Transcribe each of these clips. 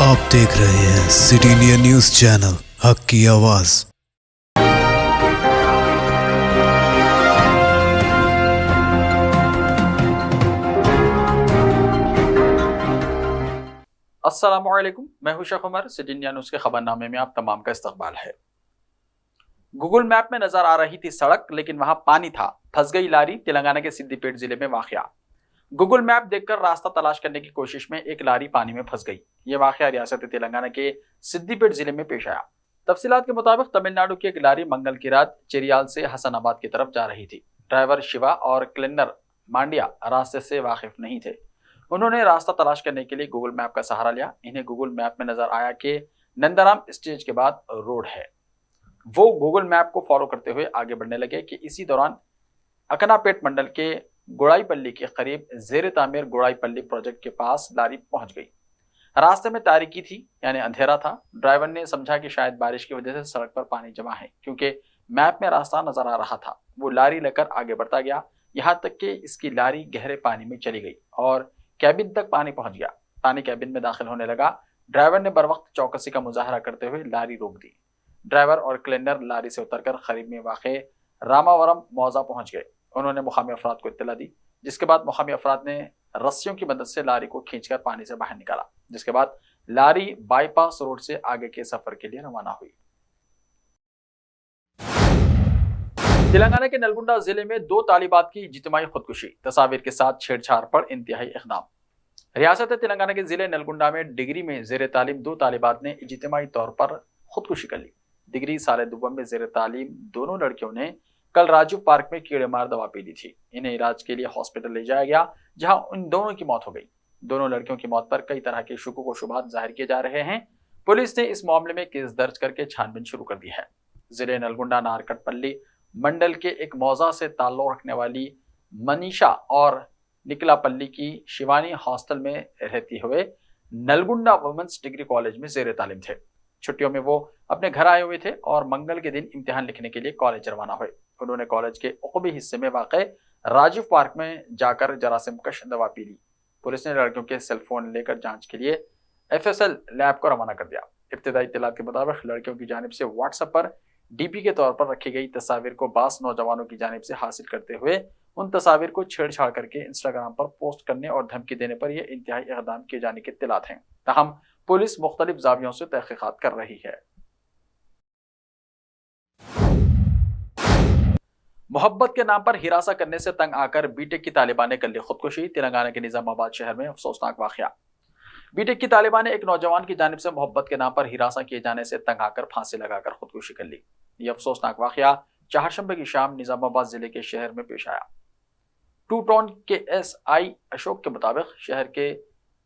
آپ دیکھ رہے ہیں سٹی انڈیا نیوز چینل حق کی آواز۔ السلام علیکم، میں ہوں شیخ عمر۔ سٹی انڈیا نیوز کے خبر نامے میں آپ تمام کا استقبال ہے۔ گوگل میپ میں نظر آ رہی تھی سڑک، لیکن وہاں پانی تھا، پھنس گئی لاری۔ تلنگانہ کے سدی پیٹ ضلع میں واقعہ۔ گوگل میپ دیکھ کر راستہ تلاش کرنے کی کوشش میں ایک لاری پانی میں پھنس گئی۔ یہ واقعہ ریاست تلنگانہ کے سدی پیٹ ضلع میں پیش آیا۔ تفصیلات کے مطابق تمل ناڈو کی ایک لاری منگل کی رات چیریال سے حسن آباد کی طرف جا رہی تھی۔ ڈرائیور شیوا اور کلینر مانڈیا راستے سے واقف نہیں تھے۔ انہوں نے راستہ تلاش کرنے کے لیے گوگل میپ کا سہارا لیا۔ انہیں گوگل میپ میں نظر آیا کہ نندارام اسٹیج کے بعد روڈ ہے۔ وہ گوگل میپ کو فالو کرتے ہوئے آگے بڑھنے لگے کہ اسی دوران اکناپیٹ منڈل کے گوڑائی پلی کے قریب زیر تعمیر گوڑائی پلی پروجیکٹ کے پاس لاری پہنچ گئی۔ راستے میں تاریکی تھی، یعنی اندھیرا تھا۔ ڈرائیور نے سمجھا کہ شاید بارش کی وجہ سے سڑک پر پانی جمع ہے، کیونکہ میپ میں راستہ نظر آ رہا تھا۔ وہ لاری لے کر آگے بڑھتا گیا، یہاں تک کہ اس کی لاری گہرے پانی میں چلی گئی اور کیبن تک پانی پہنچ گیا۔ پانی کیبن میں داخل ہونے لگا۔ ڈرائیور نے بروقت چوکسی کا مظاہرہ کرتے ہوئے لاری روک دی۔ ڈرائیور اور کلینر لاری سے اتر کر قریب میں واقع راماورم موضع پہنچ گئے۔ انہوں نے مقامی افراد کو اطلاع دی، جس کے بعد مقامی افراد نے رسیوں کی مدد سے لاری کو کھینچ کر پانی سے باہر نکالا، جس کے بعد لاری بائی پاس روڈ سے آگے کے سفر کے لیے روانہ ہوئی۔ تلنگانہ کے نلگنڈا ضلع میں 2 طالبات کی اجتماعی خودکشی، تصاویر کے ساتھ چھیڑ چھاڑ پر انتہائی اقدام۔ ریاست تلنگانہ کے ضلع نلگنڈا میں ڈگری میں زیر تعلیم 2 طالبات نے اجتماعی طور پر خودکشی کر لی۔ ڈگری سال دوم میں زیر تعلیم دونوں لڑکیوں نے کل راجو پارک میں کیڑے مار دوا پی لی تھی۔ انہیں علاج کے لیے ہاسپٹل لے جایا گیا، جہاں ان دونوں کی موت ہو گئی۔ دونوں لڑکیوں کی موت پر کئی طرح کے شکوک و شبہات ظاہر کیے جا رہے ہیں۔ پولیس نے اس معاملے میں کیس درج کر کے چھان بین شروع کر دی ہے۔ ضلع نلگنڈا نارکٹ پلی منڈل کے ایک موضع سے تعلق رکھنے والی منیشا اور نکلا پلی کی شیوانی ہاسٹل میں رہتے ہوئے نلگنڈا وومنس ڈگری کالج میں زیر تعلیم تھے۔ چھٹیوں میں وہ اپنے گھر آئے ہوئے تھے اور منگل کے دن امتحان لکھنے کے لیے کالج روانہ ہوئے۔ انہوں نے کالج کے عقبی حصے میں واقع راجیو پارک میں جا کر جراثیم کش دوا پی لی۔ پولیس نے لڑکیوں کے سیل فون لے کر جانچ کے لیے FSL لیب کو روانہ کر دیا۔ ابتدائی اطلاعات کے مطابق لڑکیوں کی جانب سے واٹس ایپ پر DP کے طور پر رکھی گئی تصاویر کو بعض نوجوانوں کی جانب سے حاصل کرتے ہوئے ان تصاویر کو چھیڑ چھاڑ کر کے انسٹاگرام پر پوسٹ کرنے اور دھمکی دینے پر یہ انتہائی اقدام کیے جانے کے اطلاعات ہیں۔ تاہم پولیس مختلف زاویوں سے تحقیقات کر رہی ہے۔ محبت کے نام پر ہراساں کرنے سے تنگ آ کر بی ٹیک کی طالبہ نے کر لی خودکشی۔ تلنگانہ کے نظام آباد شہر میں افسوسناک واقعہ۔ بی ٹیک کی طالبہ نے ایک نوجوان کی جانب سے محبت کے نام پر ہراساں کیے جانے سے تنگ آ کر پھانسی لگا کر خودکشی کر لی۔ یہ افسوسناک واقعہ چہارشنبے کی شام نظام آباد ضلع کے شہر میں پیش آیا۔ 2 ٹاؤن کے SI اشوک کے مطابق شہر کے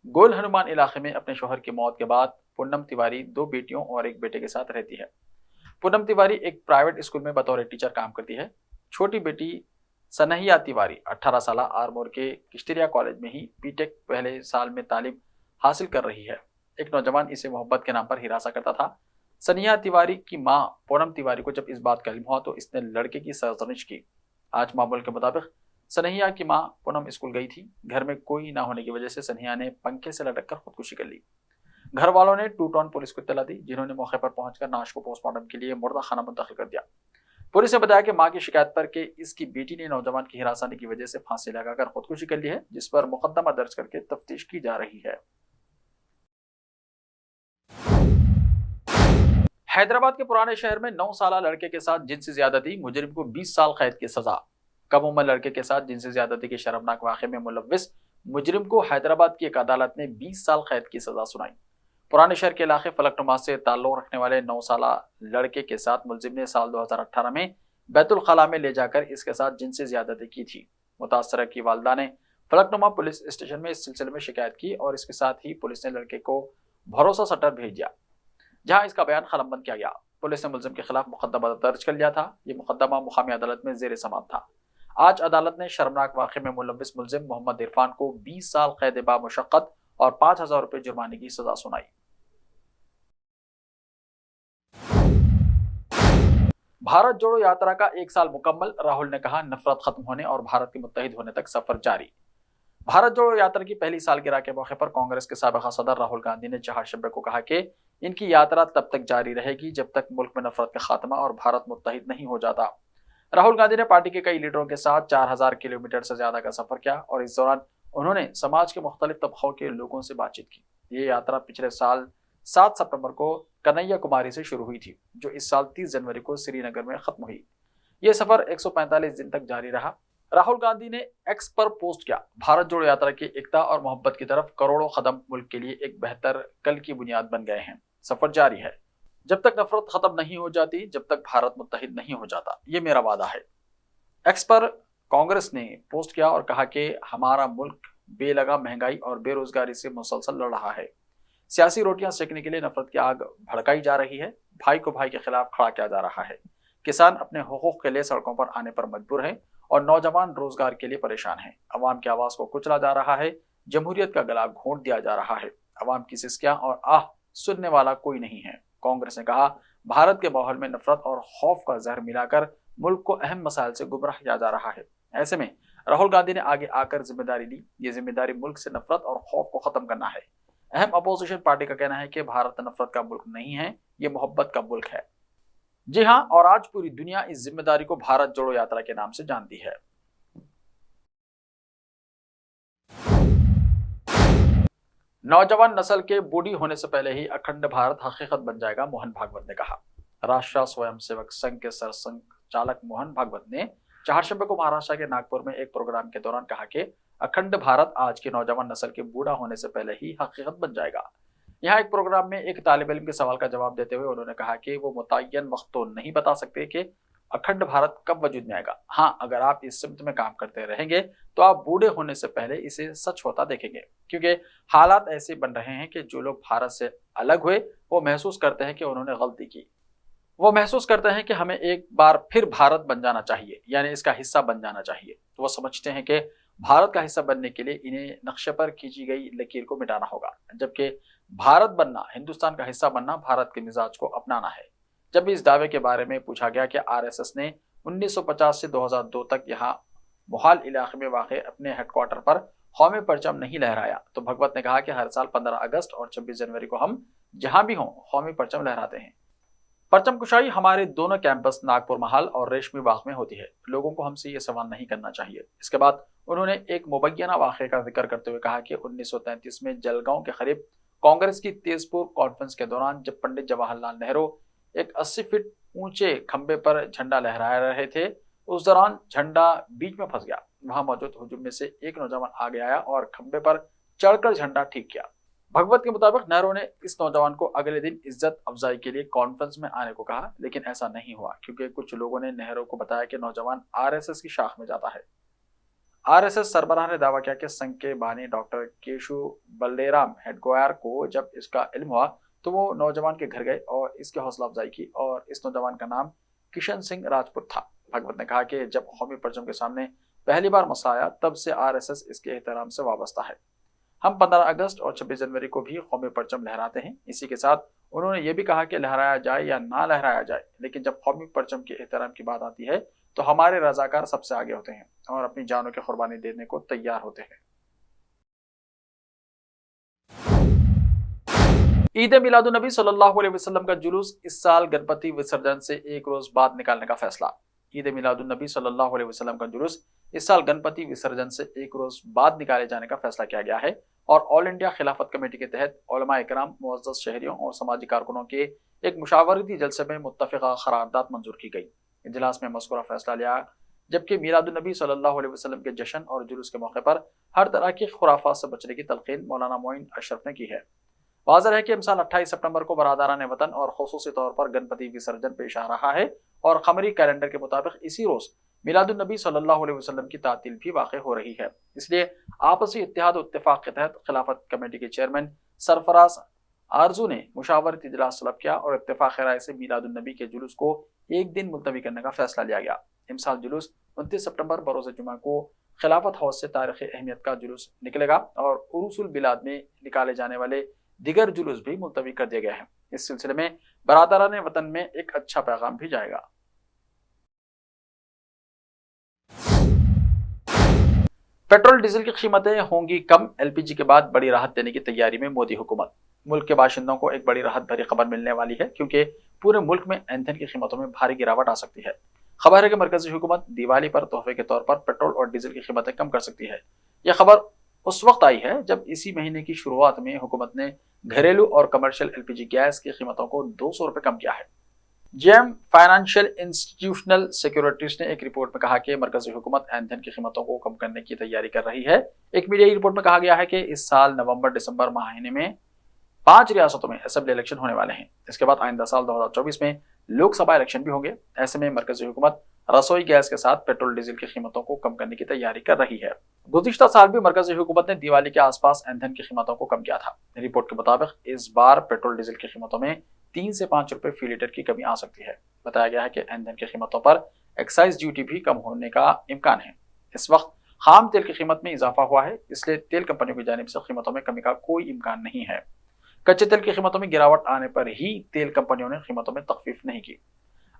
گول ہنومان علاقے میں اپنے شوہر کی موت کے بعد پونم تیواری 2 بیٹیوں اور ایک بیٹے کے ساتھ رہتی ہے۔ پونم تیواری ایک پرائیویٹ اسکول میں بطور ٹیچر کام کرتی ہے۔ چھوٹی بیٹی سنہیا تیواری 18 سالہ آرمور کے کشتریا کالج میں ہی بی ٹیک پہلے سال میں تعلیم حاصل کر رہی ہے۔ ایک نوجوان اسے محبت کے نام پر ہراساں کرتا تھا۔ سنہیا تیواری کی ماں پونم تیواری کو جب اس بات کا علم ہوا تو اس نے لڑکے کی سرزنش کی۔ آج معمول کے مطابق سنہیا کی ماں پونم اسکول گئی تھی۔ گھر میں کوئی نہ ہونے کی وجہ سے سنہیا نے پنکھے سے لٹک کر خودکشی کر لی۔ گھر والوں نے 2 ٹاؤن پولیس کو اطلاع دی، جنہوں نے موقع پر پہنچ کر نعش کو پوسٹ مارٹم کے لیے مردہ خانہ منتقل کر دیا۔ پولیس نے بتایا کہ ماں کی شکایت پر کہ اس کی بیٹی نے نوجوان کی ہراسانی کی وجہ سے پھانسی لگا کر خودکشی کر لی ہے، جس پر مقدمہ درج کر کے تفتیش کی جا رہی ہے۔ حیدرآباد کے پرانے شہر میں 9 سالہ لڑکے کے ساتھ جنسی زیادتی، مجرم کو 20 سال قید کی سزا۔ کم عمر لڑکے کے ساتھ جنسی زیادتی کے شرمناک واقعے میں ملوث مجرم کو حیدرآباد کی ایک عدالت نے 20 سال قید کی سزا سنائی۔ پرانے شہر کے علاقے فلک نما سے تعلق رکھنے والے 9 سالہ لڑکے کے ساتھ ملزم نے سال 2018 میں بیت الخلاء میں لے جا کر اس کے ساتھ جنسی زیادتی کی تھی۔ متاثرہ کی والدہ نے فلک نما پولیس اسٹیشن میں اس سلسلے میں شکایت کی اور اس کے ساتھ ہی پولیس نے لڑکے کو بھروسہ سٹر بھیج دیا، جہاں اس کا بیان قلمبند کیا گیا۔ پولیس نے ملزم کے خلاف مقدمہ درج کر لیا تھا۔ یہ مقدمہ مقامی عدالت میں زیر سماعت تھا۔ آج عدالت نے شرمناک واقعے میں ملوث ملزم محمد عرفان کو 20 سال قید بامشقت اور 5,000 روپے جرمانے کی سزا سنائی۔ بھارت جوڑو یاترا کا 1 سال مکمل، راہل نے کہا نفرت ختم ہونے اور بھارت کے متحد ہونے تک سفر جاری۔ भारत जोड़ो यात्रा की पहली सालगिरह के मौके पर कांग्रेस के साबिक़ा सदर राहुल गांधी ने चहारशंबे को कहा कि इनकी यात्रा तब तक जारी रहेगी जब तक मुल्क में नफरत का खात्मा और भारत मुत्तहिद नहीं हो जाता। राहुल गांधी ने पार्टी के कई लीडरों के साथ 4000 किलोमीटर से ज्यादा का सफर किया और इस दौरान उन्होंने समाज के मुख्तलिफ तबकों के लोगों से बातचीत की। ये यात्रा पिछले साल 7 सितंबर को कन्हैया कुमारी से शुरू हुई थी, जो इस साल 30 जनवरी को श्रीनगर में खत्म हुई। ये सफर 145 दिन तक जारी रहा। राहुल गांधी ने एक्स पर पोस्ट किया, भारत जोड़ो यात्रा की एकता और मोहब्बत की तरफ करोड़ों कदम मुल्क के लिए एक बेहतर कल की बुनियाद बन गए हैं। सफर जारी है, जब तक नफरत खत्म नहीं हो जाती, जब तक भारत मुत्तहिद नहीं हो जाता, ये मेरा वादा है। एक्स पर कांग्रेस ने पोस्ट किया और कहा कि हमारा मुल्क बेलगा महंगाई और बेरोजगारी से मुसलसल लड़ रहा है। सियासी रोटियां सेकने के लिए नफरत की आग भड़काई जा रही है। भाई को भाई के खिलाफ खड़ा किया जा रहा है। किसान अपने हुकूक के लिए सड़कों पर आने पर मजबूर हैं और नौजवान रोजगार के लिए परेशान हैं। अवाम की आवाज को कुचला जा रहा है। जमहूरियत का गला घोंट दिया जा रहा है। अवाम की सिसकियां और आह सुनने वाला कोई नहीं है। कांग्रेस ने कहा, भारत के माहौल में नफरत और खौफ का जहर मिलाकर मुल्क को अहम मसाइल से गुमराह किया जा रहा है। ऐसे में राहुल गांधी ने आगे आकर जिम्मेदारी ली। ये जिम्मेदारी मुल्क से नफरत और खौफ को खत्म करना है। अहम अपोजिशन पार्टी का कहना है कि भारत नफरत का मुल्क नहीं है, ये मोहब्बत का मुल्क है। जी हां, और आज पूरी दुनिया इस जिम्मेदारी को भारत जोड़ो यात्रा के नाम से जानती है। नौजवान नस्ल के बूढ़ी होने से पहले ही अखंड भारत हकीकत बन जाएगा, मोहन भागवत ने कहा। राष्ट्रीय स्वयंसेवक संघ के सरसंघचालक मोहन भागवत ने चहारशंबे को महाराष्ट्र के नागपुर में एक प्रोग्राम के दौरान कहा कि अखंड भारत आज के नौजवान नस्ल के बूढ़ा होने से पहले ही हकीकत बन जाएगा। यहाँ एक प्रोग्राम में एक तालिब इल्म के सवाल का जवाब देते हुए उन्होंने कहा कि वो मुतय्यन वक्त तो नहीं बता सकते कि अखंड भारत कब वजूद में आएगा। हाँ, अगर आप इस सिमत में काम करते रहेंगे तो आप बूढ़े होने से पहले इसे सच होता देखेंगे, क्योंकि हालात ऐसे बन रहे हैं कि जो लोग भारत से अलग हुए वो महसूस करते हैं कि उन्होंने गलती की। वो महसूस करते हैं कि हमें एक बार फिर भारत बन जाना चाहिए, यानी इसका हिस्सा बन जाना चाहिए। तो वो समझते हैं कि भारत का हिस्सा बनने के लिए इन्हें नक्शे पर खींची गई लकीर को मिटाना होगा, जबकि भारत बनना, हिंदुस्तान का हिस्सा बनना, भारत के मिजाज को अपनाना है। जब इस दावे के बारे में पूछा गया कि आरएसएस ने 1950 से 2002 तक यहाँ मोहाल इलाके में वाक़ अपने हेडक्वार्टर पर कौमी परचम नहीं लहराया, तो भगवत ने कहा कि हर साल 15 अगस्त और 26 जनवरी को हम जहां भी हों कौमी परचम लहराते हैं। परचम कुशाई हमारे दोनों कैंपस नागपुर महाल और रेशमी बाग में होती है। लोगों को हमसे ये सवाल नहीं करना चाहिए। इसके बाद उन्होंने एक मुबैना वाक़े का जिक्र करते हुए कहा कि 1933 में जलगांव के करीब कांग्रेस की तेजपुर कॉन्फ्रेंस के दौरान जब पंडित जवाहरलाल नेहरू एक 80 फीट ऊंचे खंबे पर झंडा लहरा रहे थे, उस दौरान झंडा बीच में फंस गया। वहां मौजूद हुजूम में से एक नौजवान आगे आया और खंबे पर चढ़कर झंडा ठीक किया। भगवत के मुताबिक नेहरू ने इस नौजवान को अगले दिन इज्जत अफजाई के लिए कॉन्फ्रेंस में आने को कहा, लेकिन ऐसा नहीं हुआ क्योंकि कुछ लोगों ने नेहरू को बताया कि नौजवान आरएसएस की शाख में जाता है। आरएसएस सरबराह ने दावा किया कि संघ के बानी डॉक्टर केशु बल्लेराम हेडगोयर को जब इसका इल्म हुआ तो वो नौजवान के घर गए और इसकी हौसला अफजाई की, और इस नौजवान का नाम किशन सिंह राजपूत था। भगवत ने कहा कि जब कौमी परचम के सामने पहली बार मसला आया तब से आरएसएस इसके एहतराम से वाबस्ता है। हम 15 अगस्त और 26 जनवरी को भी कौमी परचम लहराते हैं। इसी के साथ उन्होंने ये भी कहा कि लहराया जाए या ना लहराया जाए, लेकिन जब कौमी परचम के एहतराम की बात आती है तो हमारे रजाकार सबसे आगे होते हैं और अपनी जानों की कुर्बानी देने को तैयार होते हैं। ईद मिलादुन नबी सल्लल्लाहु अलैहि वसल्लम का जुलूस इस साल गणपति विसर्जन से एक रोज बाद निकालने का फैसला। ईद मिलादुन नबी सल्लल्लाहु अलैहि वसल्लम का जुलूस इस साल गणपति विसर्जन से एक रोज बाद निकाले जाने का फैसला किया गया है और ऑल इंडिया खिलाफत कमेटी के तहत उलमा इकराम, मुअज़्ज़ज़ शहरियों और समाजी कारकुनों के एक मुशावरती जलसे में मुत्तफ़िक़ा क़रारदाद मंजूर की गई। इजलास में मज़कूरा फैसला लिया, जबकि मिलादुन नबी सल्लल्लाहु अलैहि वसल्लम के जश्न और जुलूस के मौके पर हर तरह की खुराफात से बचने की तलक़ीन मौलाना मोइन अशरफ ने की है। वाज़ेह है कि इमसाल 28 सितंबर को बरादरान वतन और खुसूसी तौर पर गणपति विसर्जन पेश आ रहा है और क़मरी कैलेंडर के मुताबिक इसी रोज मिलादुन नबी सल्लल्लाहु अलैहि वसल्लम की तातील भी वाक़ हो रही है। इसलिए आपसी इत्तेहाद और इत्तेफाक के तहत खिलाफत कमेटी के चेयरमैन सरफराज आरजू ने मुशावरती इजलास तलब किया और इत्तेफाक राय से मिलादुन नबी के जुलूस को एक दिन मुलतवी करने का फैसला लिया गया। इमसाल जुलूस 29 सितंबर बरोज़ जुमा को खिलाफत हाउस से तारीख़ अहमियत का जुलूस निकलेगा और उरूसुल बिलाद में निकाले जाने वाले दिगर जुलूस भी मुलतवी कर दिए गए हैं। इस सिलसिले में बरादरान वतन में एक अच्छा पैगाम भी जाएगा। पेट्रोल डीजल की कीमतें होंगी कम, एलपीजी के बाद बड़ी राहत देने की तैयारी में मोदी हुकूमत। मुल्क के बाशिंदों को एक बड़ी राहत भरी खबर मिलने वाली है क्योंकि पूरे मुल्क में ईंधन की कीमतों में भारी गिरावट आ सकती है। खबर है कि मरकजी हुकूमत दिवाली पर तोहफे के तौर पर पेट्रोल और डीजल की कीमतें कम कर सकती है। यह खबर उस वक्त आई है जब इसी महीने की शुरुआत में हुकूमत ने घरेलू और कमर्शियल एलपीजी गैस की कीमतों को 200 रुपए कम किया है। जेएम फाइनेंशियल इंस्टीट्यूशनल सिक्योरिटीज ने एक रिपोर्ट में कहा कि मरकजी हुकूमत ईंधन की कीमतों को कम करने की तैयारी कर रही है। एक मीडिया रिपोर्ट में कहा गया है कि इस साल नवंबर दिसंबर महीने में 5 रियासतों में असेंबली इलेक्शन होने वाले हैं। इसके बाद आइंदा साल 2024 में लोकसभा इलेक्शन भी होंगे। ऐसे में मरकजी हुकूमत रसोई गैस के साथ पेट्रोल डीजल की कीमतों को कम करने की तैयारी कर रही है। गुज़िश्ता साल भी मरकजी हुकूमत ने दिवाली के आसपास ईंधन की कीमतों को कम किया था। रिपोर्ट के मुताबिक इस बार पेट्रोल डीजल की कीमतों में 3 से 5 रुपए फी लीटर की कमी आ सकती है। बताया गया है कि ईंधन की कीमतों पर एक्साइज ड्यूटी भी कम होने का इम्कान है। इस वक्त खाम तेल की कीमत में इजाफा हुआ है, इसलिए तेल कंपनियों की जानिब से कीमतों में कमी का कोई इम्कान नहीं है। कच्चे तेल की कीमतों में गिरावट आने पर ही तेल कंपनियों ने कीमतों में तखफीफ नहीं की।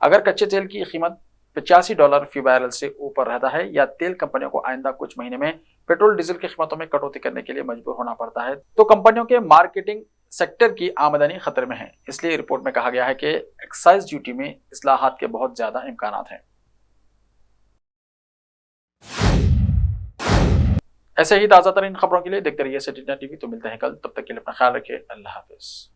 अगर कच्चे तेल की कीमत $85 फी बैरल से ऊपर रहता है या तेल कंपनियों को आइंदा कुछ महीने में पेट्रोल डीजल की कीमतों में कटौती करने के लिए मजबूर होना पड़ता है तो कंपनियों के मार्केटिंग सेक्टर की आमदनी खतरे में है। इसलिए रिपोर्ट में कहा गया है कि एक्साइज ड्यूटी में इस्लाहात के बहुत ज्यादा इम्कानात हैं। ऐसे ही ताज़ा तरीन खबरों के लिए देखते रहिए सिटी इंडिया टीवी। तो मिलते हैं कल, तब तक के लिए अपना ख्याल रखिए। अल्लाह हाफिज।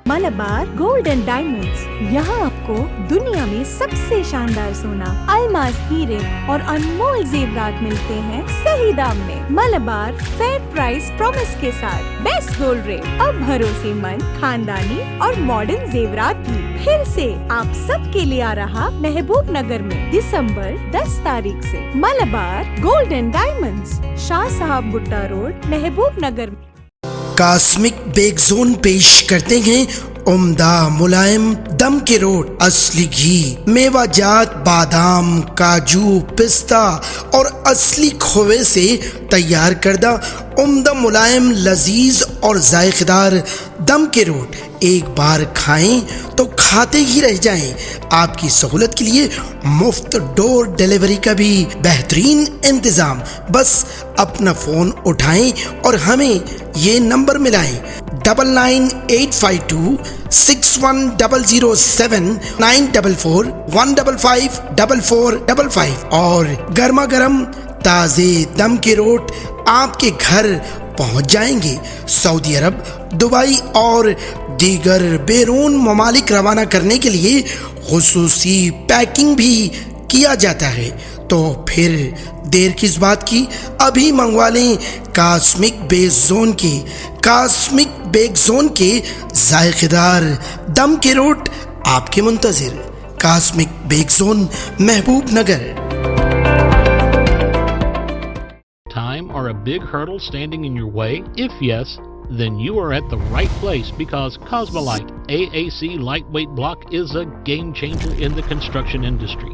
मलबार गोल्ड एंड डायमंड्स, यहाँ आपको दुनिया में सबसे शानदार सोना, अलमास हीरे और अनमोल जेवरात मिलते हैं सही दाम में। मलबार फेयर प्राइस प्रॉमिस के साथ बेस्ट गोल्ड रेट, अब भरोसेमंद, खानदानी और मॉडर्न जेवरात भी फिर से आप सब के लिए आ रहा महबूब नगर में दिसंबर 10 तारीख से। Malabar gold and diamonds, Shah साहब गुट्टा रोड, महबूब नगर में। कॉस्मिक बेक जोन पेश करते हैं उम्दा मुलायम दम के रोट, असली घी, मेवाजात, बादाम, काजू, पिस्ता और असली खोवे से तैयार करदा उम्दा मुलायम लजीज और जायकेदार दम के रोट एक बार खाएं तो खाते ही रह जाएं। आपकी सहूलत के लिए मुफ्त डोर डिलीवरी का भी बेहतरीन इंतजाम। बस अपना फोन उठाएं और हमें ये नंबर मिलाएं 9985261007 944 155 4455 और गर्मा गर्म ताज़े दम के रोट आपके घर पहुंच जाएंगे। सऊदी अरब, दुबई और दीगर बैरून ममालिक रवाना करने के लिए खुसूसी पैकिंग भी किया जाता है। तो फिर देर किस बात की, अभी मंगवा लें कॉस्मिक बेक जोन के जायकेदार दम के रोट आपके मुंतजिर। Cosmic bake zone, Mehboob Nagar. Time or a big hurdle standing in your way? If yes, then you are at the right place because Cosmolite AAC lightweight block is a game changer in the construction industry.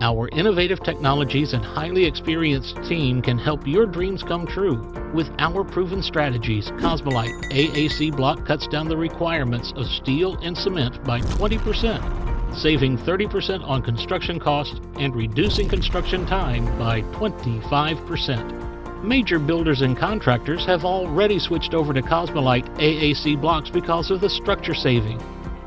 Our innovative technologies and highly experienced team can help your dreams come true. With our proven strategies, Cosmolite AAC block cuts down the requirements of steel and cement by 20%, saving 30% on construction costs and reducing construction time by 25%. Major builders and contractors have already switched over to Cosmolite AAC blocks because of the structure saving,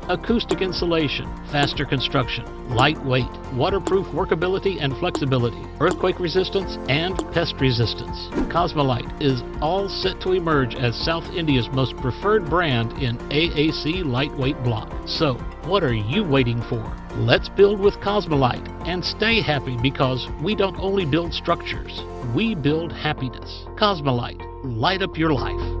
acoustic insulation, faster construction, lightweight, waterproof workability and flexibility, earthquake resistance, and pest resistance. Cosmolite is all set to emerge as South India's most preferred brand in AAC lightweight block. So, what are you waiting for? Let's build with Cosmolite and stay happy because we don't only build structures, we build happiness. Cosmolite, light up your life.